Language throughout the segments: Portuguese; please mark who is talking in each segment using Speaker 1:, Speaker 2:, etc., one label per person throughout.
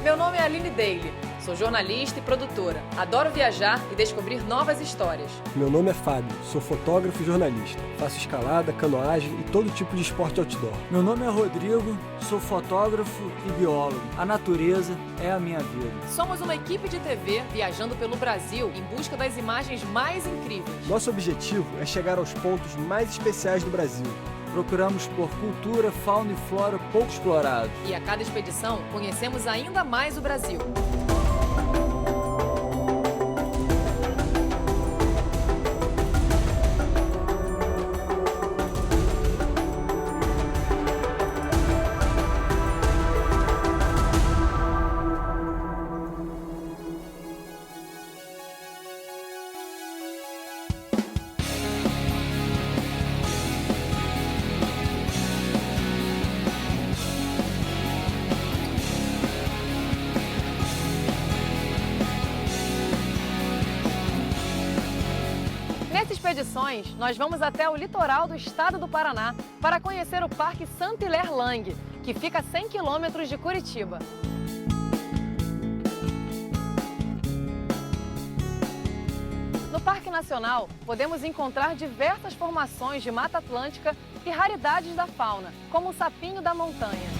Speaker 1: Meu nome é Aline Daly, sou jornalista e produtora. Adoro viajar e descobrir novas histórias.
Speaker 2: Meu nome é Fábio, sou fotógrafo e jornalista. Faço escalada, canoagem e todo tipo de esporte outdoor.
Speaker 3: Meu nome é Rodrigo, sou fotógrafo e biólogo. A natureza é a minha vida.
Speaker 1: Somos uma equipe de TV viajando pelo Brasil em busca das imagens mais incríveis.
Speaker 2: Nosso objetivo é chegar aos pontos mais especiais do Brasil.
Speaker 3: Procuramos por cultura, fauna e flora pouco explorados.
Speaker 1: E a cada expedição conhecemos ainda mais o Brasil. Nessas expedições, nós vamos até o litoral do estado do Paraná para conhecer o Parque Saint-Hilaire-Lang, que fica a 100 quilômetros de Curitiba. No Parque Nacional, podemos encontrar diversas formações de Mata Atlântica e raridades da fauna, como o sapinho da montanha.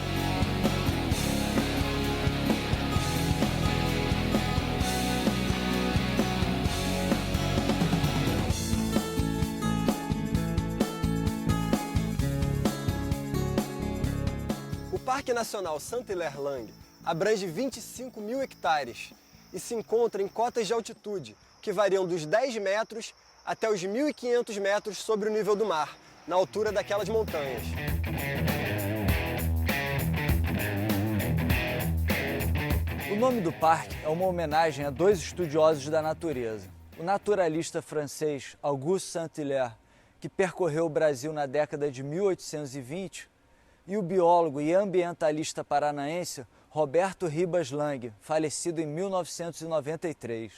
Speaker 2: O Parque Nacional Saint-Hilaire-Lang abrange 25 mil hectares e se encontra em cotas de altitude que variam dos 10 metros até os 1.500 metros sobre o nível do mar, na altura daquelas montanhas.
Speaker 3: O nome do parque é uma homenagem a dois estudiosos da natureza. O naturalista francês Auguste Saint-Hilaire, que percorreu o Brasil na década de 1820, e o biólogo e ambientalista paranaense Roberto Ribas Lang, falecido em 1993.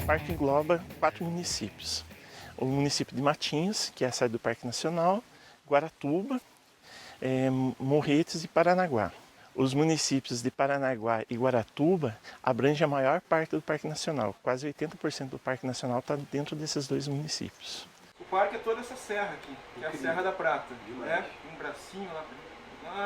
Speaker 4: O parque engloba 4 municípios. O município de Matinhos, que é a sede do Parque Nacional, Guaratuba, Morretes e Paranaguá. Os municípios de Paranaguá e Guaratuba abrangem a maior parte do Parque Nacional. Quase 80% do Parque Nacional está dentro desses dois municípios.
Speaker 5: O parque é toda essa serra aqui, que é a Serra da Prata, né? Um bracinho lá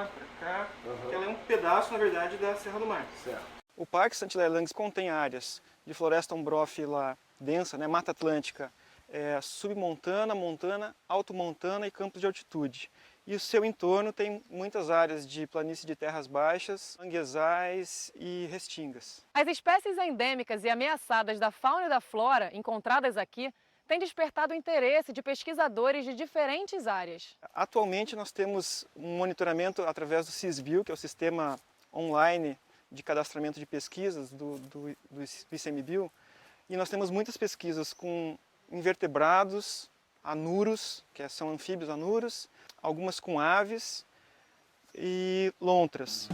Speaker 5: pra cá, que ela é um pedaço, na verdade, da Serra do Mar. Certo. O Parque Saint-Hilaire-Lang contém áreas de floresta ombrófila densa, né? Mata Atlântica, submontana, montana, altomontana e campos de altitude. E o seu entorno tem muitas áreas de planície de terras baixas, manguezais e restingas.
Speaker 1: As espécies endêmicas e ameaçadas da fauna e da flora encontradas aqui têm despertado o interesse de pesquisadores de diferentes áreas.
Speaker 5: Atualmente nós temos um monitoramento através do SISBio, que é o Sistema Online de Cadastramento de Pesquisas do ICMBio, e nós temos muitas pesquisas com invertebrados, anuros, que são anfíbios anuros, algumas com aves e lontras.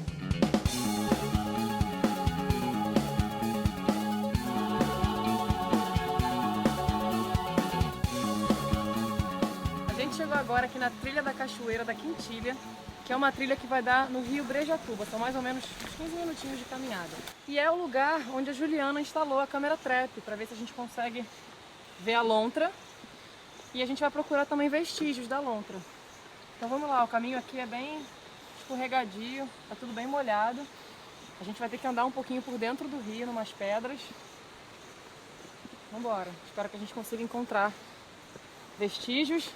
Speaker 1: A gente chegou agora aqui na trilha da Cachoeira da Quintilha, que é uma trilha que vai dar no rio Brejatuba, são mais ou menos uns 15 minutinhos de caminhada. E é o lugar onde a Juliana instalou a câmera trap, para ver se a gente consegue ver a lontra. E a gente vai procurar também vestígios da lontra. Então vamos lá, o caminho aqui é bem escorregadio, tá tudo bem molhado. A gente vai ter que andar um pouquinho por dentro do rio, numas pedras. Vamos embora, espero que a gente consiga encontrar vestígios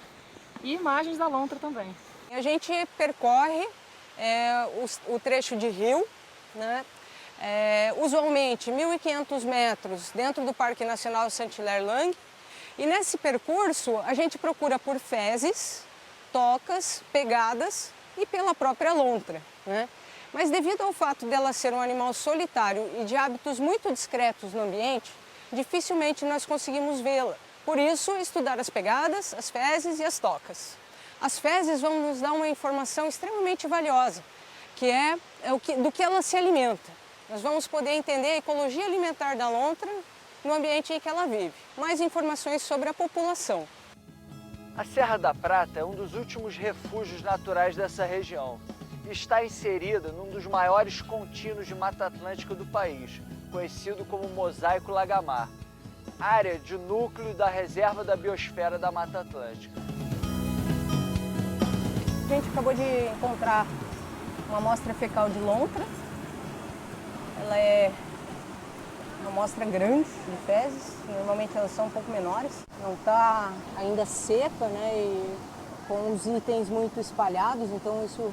Speaker 1: e imagens da lontra também.
Speaker 6: A gente percorre o trecho de rio, né? Usualmente 1.500 metros dentro do Parque Nacional Saint-Hilaire-Lang, e nesse percurso a gente procura por fezes, tocas, pegadas e pela própria lontra, né? Mas devido ao fato dela ser um animal solitário e de hábitos muito discretos no ambiente, dificilmente nós conseguimos vê-la. Por isso, estudar as pegadas, as fezes e as tocas. As fezes vão nos dar uma informação extremamente valiosa, que é do que ela se alimenta. Nós vamos poder entender a ecologia alimentar da lontra no ambiente em que ela vive. Mais informações sobre a população.
Speaker 3: A Serra da Prata é um dos últimos refúgios naturais dessa região e está inserida num dos maiores contínuos de Mata Atlântica do país, conhecido como Mosaico Lagamar, área de núcleo da Reserva da Biosfera da Mata Atlântica.
Speaker 6: A gente acabou de encontrar uma amostra fecal de lontra. Ela é uma amostra grande de fezes, normalmente elas são um pouco menores. Não está ainda seca, né, e com os itens muito espalhados, então isso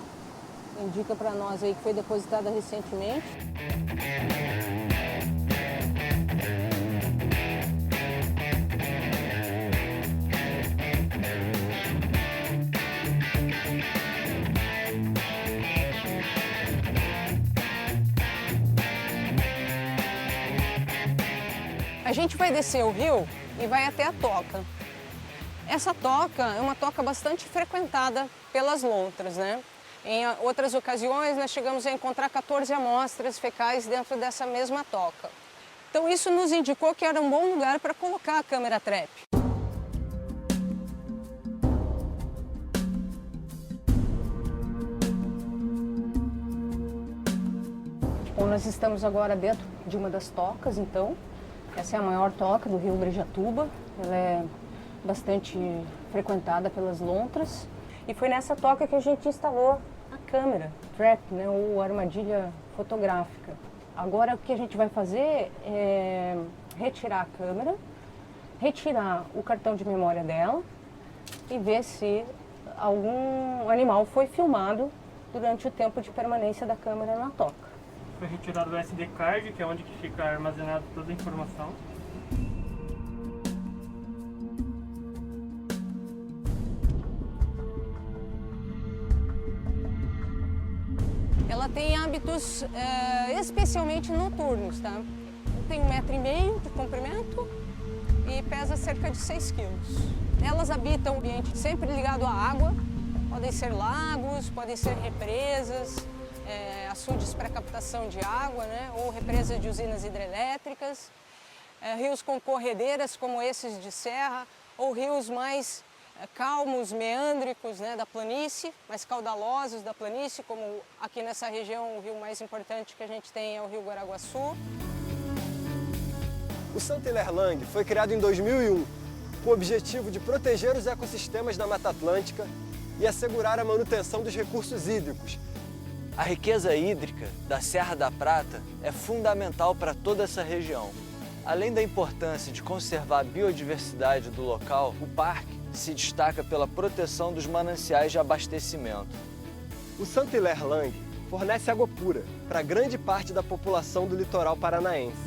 Speaker 6: indica para nós aí que foi depositada recentemente. A gente vai descer o rio e vai até a toca. Essa toca é uma toca bastante frequentada pelas lontras, né? Em outras ocasiões, nós chegamos a encontrar 14 amostras fecais dentro dessa mesma toca. Então, isso nos indicou que era um bom lugar para colocar a câmera trap. Bom, nós estamos agora dentro de uma das tocas, então. Essa é a maior toca do rio Brejatuba. Ela é bastante frequentada pelas lontras. E foi nessa toca que a gente instalou a câmera trap, né, ou armadilha fotográfica. Agora o que a gente vai fazer é retirar a câmera, retirar o cartão de memória dela e ver se algum animal foi filmado durante o tempo de permanência da câmera na toca.
Speaker 7: Foi retirado o SD card, que é onde que fica armazenada toda a informação.
Speaker 6: Ela tem hábitos especialmente noturnos, tá? Tem 1,5 m de comprimento e pesa cerca de 6 kg. Elas habitam um ambiente sempre ligado à água, podem ser lagos, podem ser represas, açudes para captação de água, né? Ou represas de usinas hidrelétricas, rios com corredeiras como esses de serra, ou rios mais calmos, meândricos, né, da planície, mais caudalosos da planície, como aqui nessa região o rio mais importante que a gente tem é o rio Guaraguaçu.
Speaker 2: O Saint-Hilaire-Lange foi criado em 2001 com o objetivo de proteger os ecossistemas da Mata Atlântica e assegurar a manutenção dos recursos hídricos.
Speaker 3: A riqueza hídrica da Serra da Prata é fundamental para toda essa região. Além da importância de conservar a biodiversidade do local, o parque se destaca pela proteção dos mananciais de abastecimento.
Speaker 2: O Saint-Hilaire-Lange fornece água pura para grande parte da população do litoral paranaense.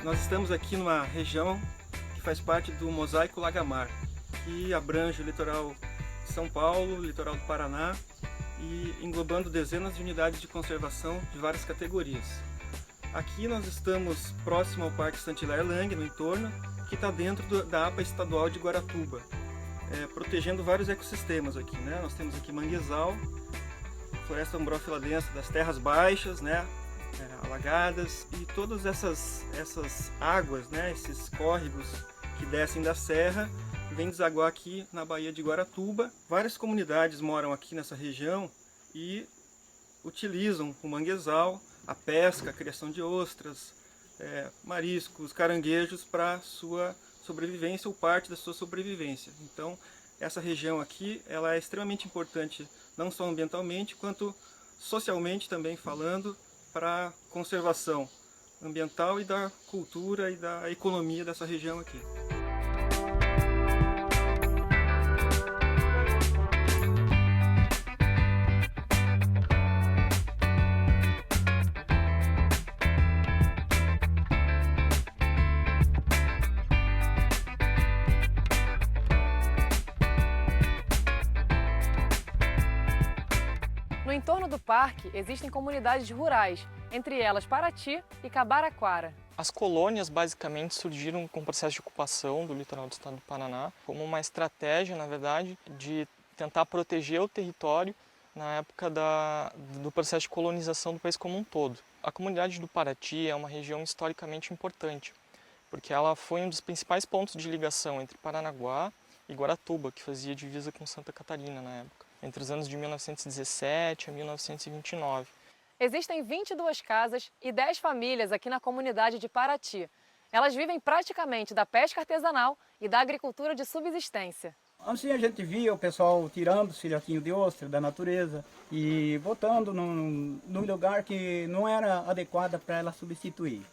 Speaker 5: Nós estamos aqui numa região que faz parte do Mosaico Lagamar, que abrange o litoral de São Paulo, o litoral do Paraná e englobando dezenas de unidades de conservação de várias categorias. Aqui nós estamos próximo ao Parque Saint-Hilaire-Lange, no entorno, que está dentro da APA estadual de Guaratuba, protegendo vários ecossistemas aqui, né? Nós temos aqui manguezal, floresta umbrófila densa das terras baixas, né? Alagadas, e todas essas águas, né, esses córregos que descem da serra, vêm desaguar aqui na Baía de Guaratuba. Várias comunidades moram aqui nessa região e utilizam o manguezal, a pesca, a criação de ostras, mariscos, caranguejos para sua sobrevivência ou parte da sua sobrevivência. Então, essa região aqui ela é extremamente importante, não só ambientalmente, quanto socialmente também falando, para a conservação ambiental e da cultura e da economia dessa região aqui.
Speaker 1: No entorno do parque existem comunidades rurais, entre elas Paraty e Cabaraquara.
Speaker 8: As colônias basicamente surgiram com o processo de ocupação do litoral do estado do Paraná, como uma estratégia, na verdade, de tentar proteger o território na época do processo de colonização do país como um todo. A comunidade do Paraty é uma região historicamente importante, porque ela foi um dos principais pontos de ligação entre Paranaguá e Guaratuba, que fazia divisa com Santa Catarina na época, entre os anos de 1917 a 1929.
Speaker 1: Existem 22 casas e 10 famílias aqui na comunidade de Paraty. Elas vivem praticamente da pesca artesanal e da agricultura de subsistência.
Speaker 9: Assim a gente via o pessoal tirando os filhotinhos de ostra da natureza e botando num lugar que não era adequado para ela substituir.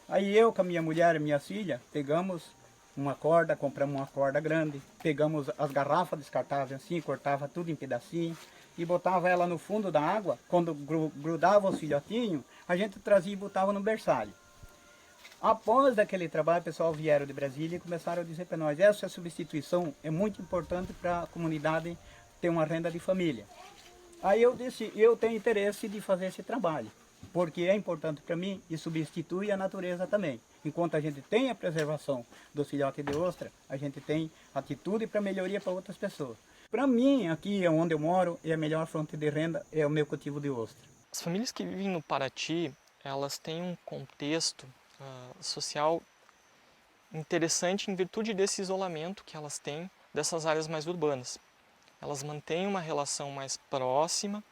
Speaker 9: Aí eu com a minha mulher e minha filha pegamos uma corda, compramos uma corda grande, pegamos as garrafas descartáveis assim, cortava tudo em pedacinhos e botava ela no fundo da água. Quando grudava os filhotinhos, a gente trazia e botava no berçário. Após aquele trabalho, o pessoal vieram de Brasília e começaram a dizer para nós, essa substituição é muito importante para a comunidade ter uma renda de família. Aí eu disse, eu tenho interesse de fazer esse trabalho, porque é importante para mim e substitui a natureza também. Enquanto a gente tem a preservação do filhote de ostra, a gente tem atitude para melhoria para outras pessoas. Para mim, aqui onde eu moro, é a melhor fonte de renda, é o meu cultivo de ostra.
Speaker 8: As famílias que vivem no Paraty, elas têm um contexto social interessante em virtude desse isolamento que elas têm dessas áreas mais urbanas. Elas mantêm uma relação mais próxima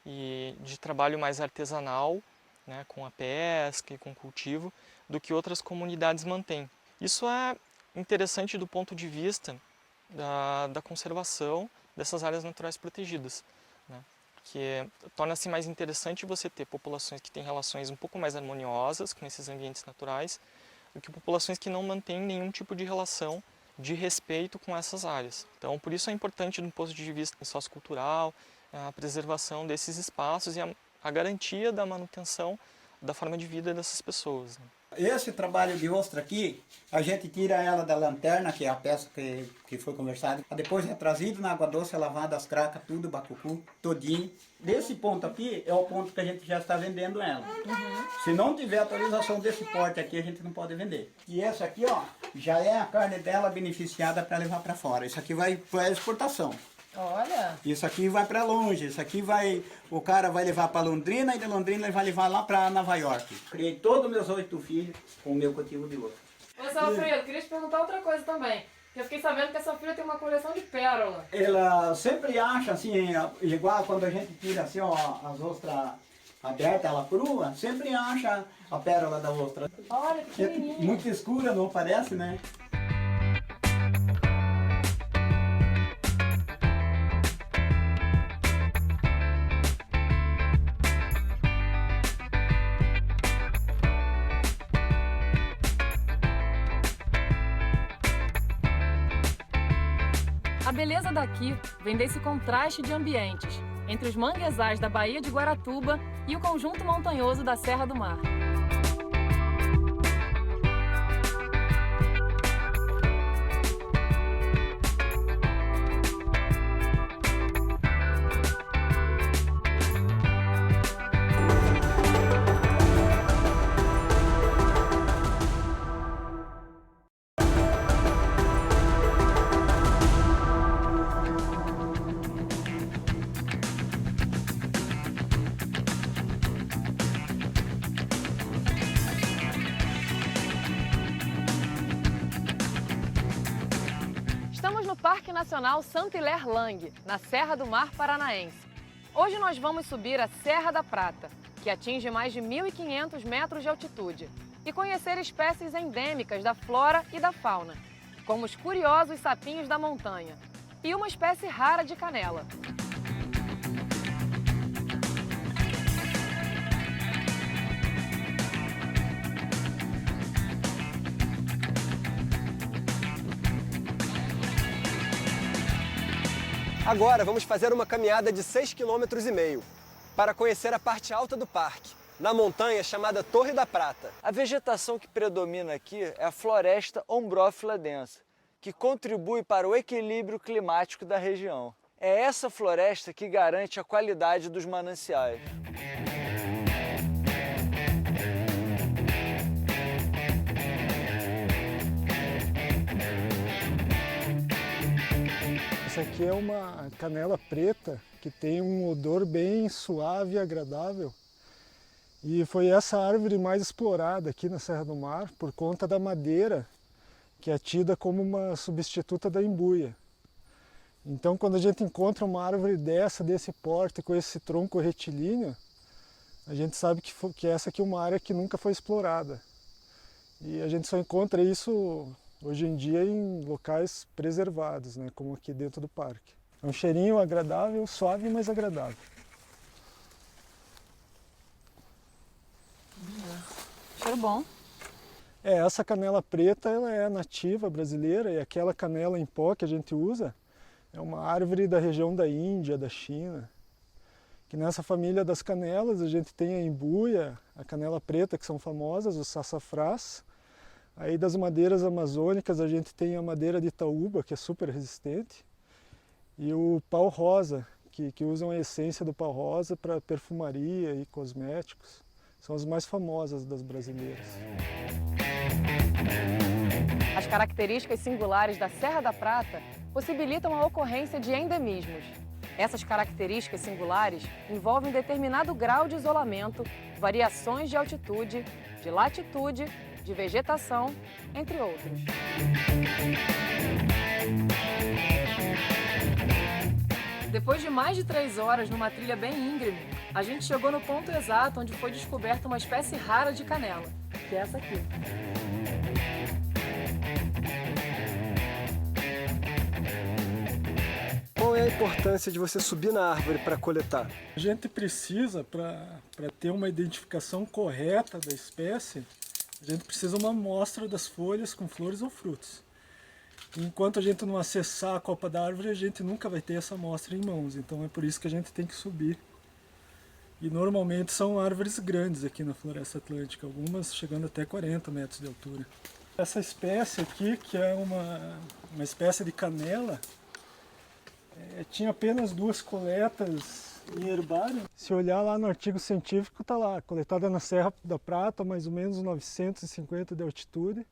Speaker 8: e de trabalho mais artesanal, né, com a pesca e com o cultivo, do que outras comunidades mantêm. Isso é interessante do ponto de vista da conservação dessas áreas naturais protegidas, né? Que torna-se mais interessante você ter populações que têm relações um pouco mais harmoniosas com esses ambientes naturais do que populações que não mantêm nenhum tipo de relação de respeito com essas áreas. Então, por isso é importante, do ponto de vista sociocultural, a preservação desses espaços e a garantia da manutenção da forma de vida dessas pessoas, né?
Speaker 9: Esse trabalho de ostra aqui, a gente tira ela da lanterna, que é a peça que foi conversada. Depois é trazido na água doce, é lavada as cracas, tudo, bacucu, todinho. Desse ponto aqui é o ponto que a gente já está vendendo ela. Se não tiver autorização desse porte aqui, a gente não pode vender. E essa aqui, ó, já é a carne dela beneficiada para levar para fora. Isso aqui vai para exportação.
Speaker 1: Olha!
Speaker 9: Isso aqui vai para longe, isso aqui o cara vai levar para Londrina e de Londrina ele vai levar lá para Nova York. Criei todos meus 8 filhos com o meu cultivo de ostra.
Speaker 1: Ô, seu Alfredo, queria te perguntar outra coisa também. Eu fiquei sabendo que essa filha tem uma coleção de pérola.
Speaker 9: Ela sempre acha assim, igual quando a gente tira assim, ó, as ostras abertas, ela crua, sempre acha a pérola da ostra.
Speaker 1: Olha, que pequenininha.
Speaker 9: Muito escura, não parece, né?
Speaker 1: A beleza daqui vem desse contraste de ambientes entre os manguezais da Baía de Guaratuba e o conjunto montanhoso da Serra do Mar. Estamos no Parque Nacional Saint-Hilaire-Langue, na Serra do Mar Paranaense. Hoje nós vamos subir a Serra da Prata, que atinge mais de 1.500 metros de altitude, e conhecer espécies endêmicas da flora e da fauna, como os curiosos sapinhos da montanha e uma espécie rara de canela.
Speaker 2: Agora vamos fazer uma caminhada de 6,5 km para conhecer a parte alta do parque, na montanha chamada Torre da Prata.
Speaker 3: A vegetação que predomina aqui é a floresta ombrófila densa, que contribui para o equilíbrio climático da região. É essa floresta que garante a qualidade dos mananciais.
Speaker 10: Essa aqui é uma canela preta que tem um odor bem suave e agradável. E foi essa árvore mais explorada aqui na Serra do Mar por conta da madeira, que é tida como uma substituta da embuia. Então, quando a gente encontra uma árvore desse porte, com esse tronco retilíneo, a gente sabe que essa aqui é uma área que nunca foi explorada. E a gente só encontra isso hoje em dia em locais preservados, né, como aqui dentro do parque. É um cheirinho agradável, suave, mas agradável.
Speaker 1: Cheiro bom.
Speaker 10: Essa canela preta ela é nativa brasileira e aquela canela em pó que a gente usa é uma árvore da região da Índia, da China. Que nessa família das canelas a gente tem a embuia, a canela preta, que são famosas, os sassafrás. Aí das madeiras amazônicas a gente tem a madeira de Itaúba, que é super resistente, e o pau-rosa, que usam a essência do pau-rosa para perfumaria e cosméticos. São as mais famosas das brasileiras.
Speaker 1: As características singulares da Serra da Prata possibilitam a ocorrência de endemismos. Essas características singulares envolvem determinado grau de isolamento, variações de altitude, de latitude, de vegetação, entre outros. Depois de mais de 3 horas numa trilha bem íngreme, a gente chegou no ponto exato onde foi descoberta uma espécie rara de canela, que é essa aqui.
Speaker 2: Qual é a importância de você subir na árvore para coletar?
Speaker 10: A gente precisa, para ter uma identificação correta da espécie, a gente precisa de uma amostra das folhas com flores ou frutos. Enquanto a gente não acessar a copa da árvore, a gente nunca vai ter essa amostra em mãos. Então é por isso que a gente tem que subir. E normalmente são árvores grandes aqui na Floresta Atlântica, algumas chegando até 40 metros de altura. Essa espécie aqui, que é uma espécie de canela, tinha apenas 2 coletas em herbário. Se olhar lá no artigo científico, está lá, coletada na Serra da Prata, mais ou menos 950 de altitude.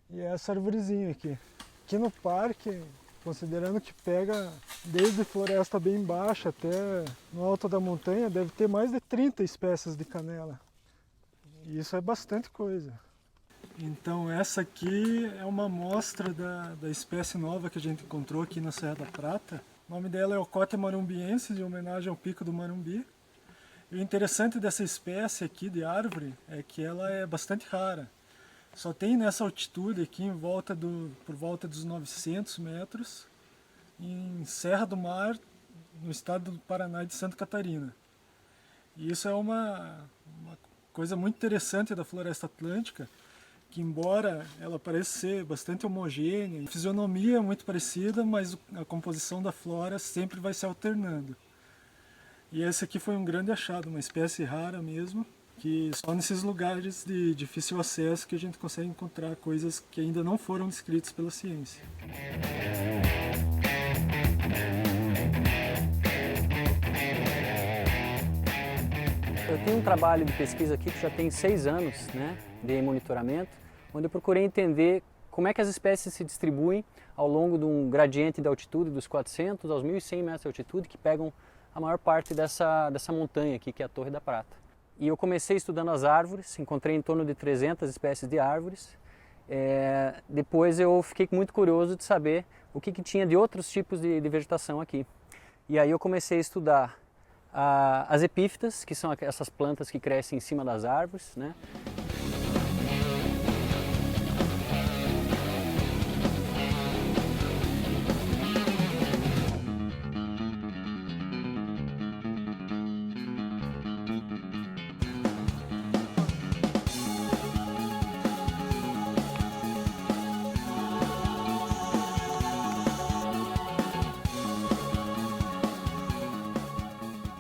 Speaker 10: E é essa arvorezinha aqui. Aqui no parque, considerando que pega desde floresta bem baixa até no alto da montanha, deve ter mais de 30 espécies de canela. E isso é bastante coisa. Então essa aqui é uma amostra da espécie nova que a gente encontrou aqui na Serra da Prata. O nome dela é Ocotea marumbiensis, em homenagem ao Pico do Marumbi. E o interessante dessa espécie aqui de árvore é que ela é bastante rara. Só tem nessa altitude aqui por volta dos 900 metros, em Serra do Mar, no estado do Paraná e de Santa Catarina. E isso é uma coisa muito interessante da Floresta Atlântica, que embora ela pareça ser bastante homogênea, a fisionomia é muito parecida, mas a composição da flora sempre vai se alternando. E esse aqui foi um grande achado, uma espécie rara mesmo, que só nesses lugares de difícil acesso que a gente consegue encontrar coisas que ainda não foram descritas pela ciência.
Speaker 11: Eu tenho um trabalho de pesquisa aqui que já tem 6 anos, né, de monitoramento, onde eu procurei entender como é que as espécies se distribuem ao longo de um gradiente de altitude dos 400 aos 1.100 metros de altitude, que pegam a maior parte dessa montanha aqui, que é a Torre da Prata. E eu comecei estudando as árvores, encontrei em torno de 300 espécies de árvores. Depois eu fiquei muito curioso de saber o que tinha de outros tipos de vegetação aqui. E aí eu comecei a estudar as epífitas, que são essas plantas que crescem em cima das árvores, né?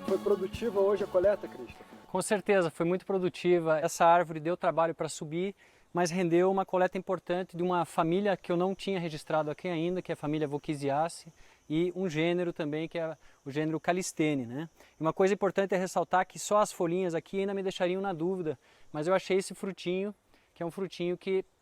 Speaker 2: Foi produtiva hoje a coleta, Cristo?
Speaker 11: Com certeza, foi muito produtiva. Essa árvore deu trabalho para subir, mas rendeu uma coleta importante de uma família que eu não tinha registrado aqui ainda, que é a família Vochysiaceae, e um gênero também que é o gênero Calistene, né? E uma coisa importante é ressaltar que só as folhinhas aqui ainda me deixariam na dúvida, mas eu achei esse frutinho, que é um frutinho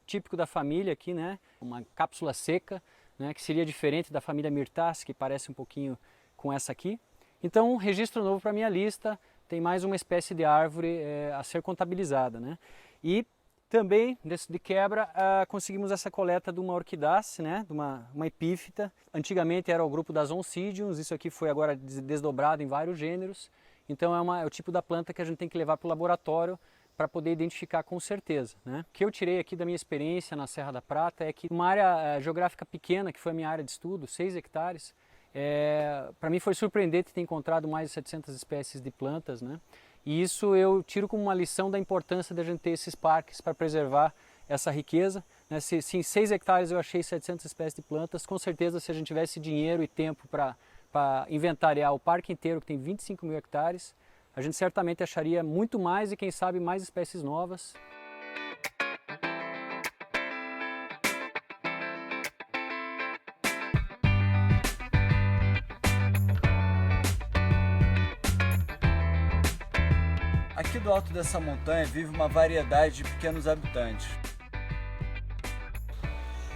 Speaker 11: típico da família aqui, né? Uma cápsula seca, né? Que seria diferente da família Myrtaceae, que parece um pouquinho com essa aqui. Então, um registro novo para minha lista, tem mais uma espécie de árvore a ser contabilizada, né? E também, de quebra, conseguimos essa coleta de uma orquidácea, né? De uma epífita. Antigamente era o grupo das Oncidiums, isso aqui foi agora desdobrado em vários gêneros. Então é o tipo da planta que a gente tem que levar para o laboratório para poder identificar com certeza, né? O que eu tirei aqui da minha experiência na Serra da Prata é que uma área geográfica pequena, que foi a minha área de estudo, 6 hectares, para mim foi surpreendente ter encontrado mais de 700 espécies de plantas, né? E isso eu tiro como uma lição da importância de a gente ter esses parques para preservar essa riqueza, né? Se em 6 hectares eu achei 700 espécies de plantas, com certeza se a gente tivesse dinheiro e tempo para inventariar o parque inteiro, que tem 25 mil hectares, a gente certamente acharia muito mais e quem sabe mais espécies novas.
Speaker 3: Aqui do alto dessa montanha vive uma variedade de pequenos habitantes.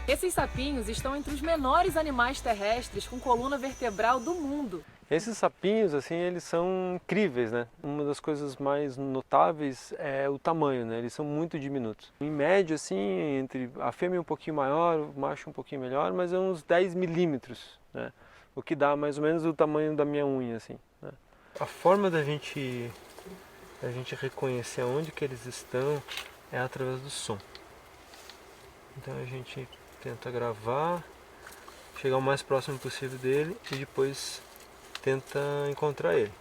Speaker 1: Esses sapinhos estão entre os menores animais terrestres com coluna vertebral do mundo.
Speaker 12: Esses sapinhos, assim, eles são incríveis, né? Uma das coisas mais notáveis é o tamanho, né? Eles são muito diminutos. Em média, assim, entre a fêmea um pouquinho maior, o macho um pouquinho melhor, mas é uns 10 milímetros, né? O que dá mais ou menos o tamanho da minha unha, assim, né? A forma da gente reconhecer onde que eles estão é através do som. Então a gente tenta gravar, chegar o mais próximo possível dele e depois tenta encontrar ele.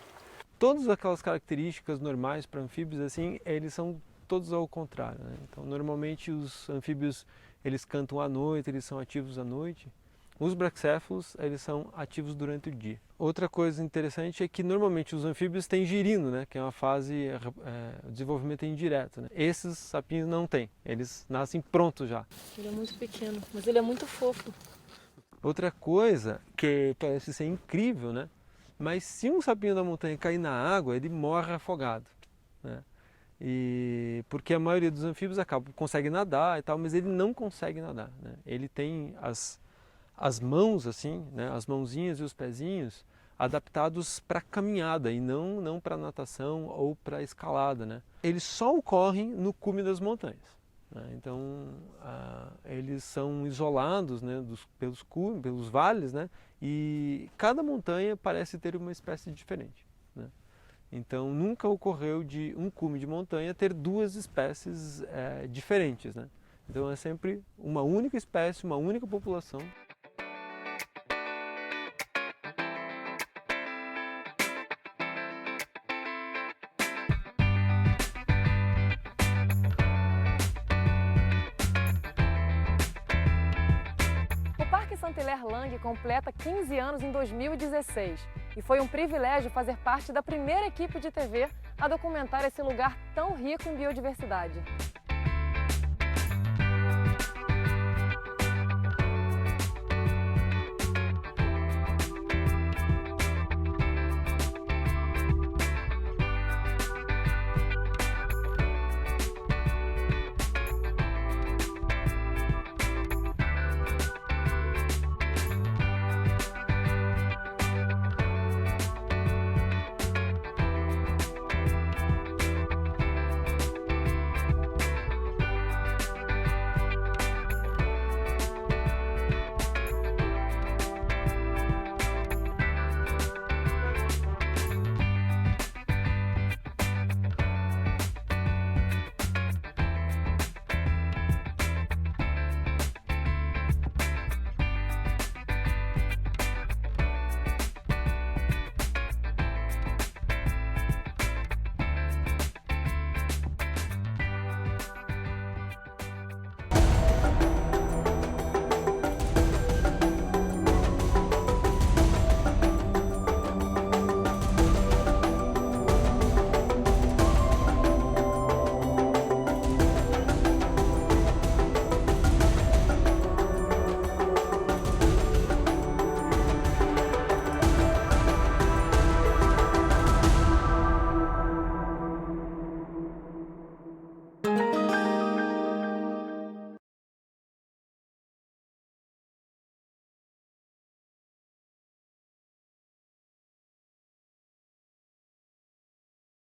Speaker 12: Todas aquelas características normais para anfíbios, assim, eles são todos ao contrário, né? Então normalmente os anfíbios eles cantam à noite, eles são ativos à noite. Os braquicéfalos, eles são ativos durante o dia. Outra coisa interessante é que normalmente os anfíbios têm girino, né? Que é uma fase, o desenvolvimento é indireto, né? Esses sapinhos não têm, eles nascem prontos já.
Speaker 1: Ele é muito pequeno, mas ele é muito fofo.
Speaker 12: Outra coisa que parece ser incrível, né? Mas se um sapinho da montanha cair na água, ele morre afogado, né? E porque a maioria dos anfíbios consegue nadar e tal, mas ele não consegue nadar, né? Ele tem as mãos, assim, né, as mãozinhas e os pezinhos adaptados para caminhada e não para natação ou para escalada, né? Eles só ocorrem no cume das montanhas, né? Então eles são isolados, né, pelos vales, né? E cada montanha parece ter uma espécie diferente, né? Então nunca ocorreu de um cume de montanha ter duas espécies diferentes, né? Então é sempre uma única espécie, uma única população.
Speaker 1: Saint-Hilaire-Lang completa 15 anos em 2016 e foi um privilégio fazer parte da primeira equipe de TV a documentar esse lugar tão rico em biodiversidade.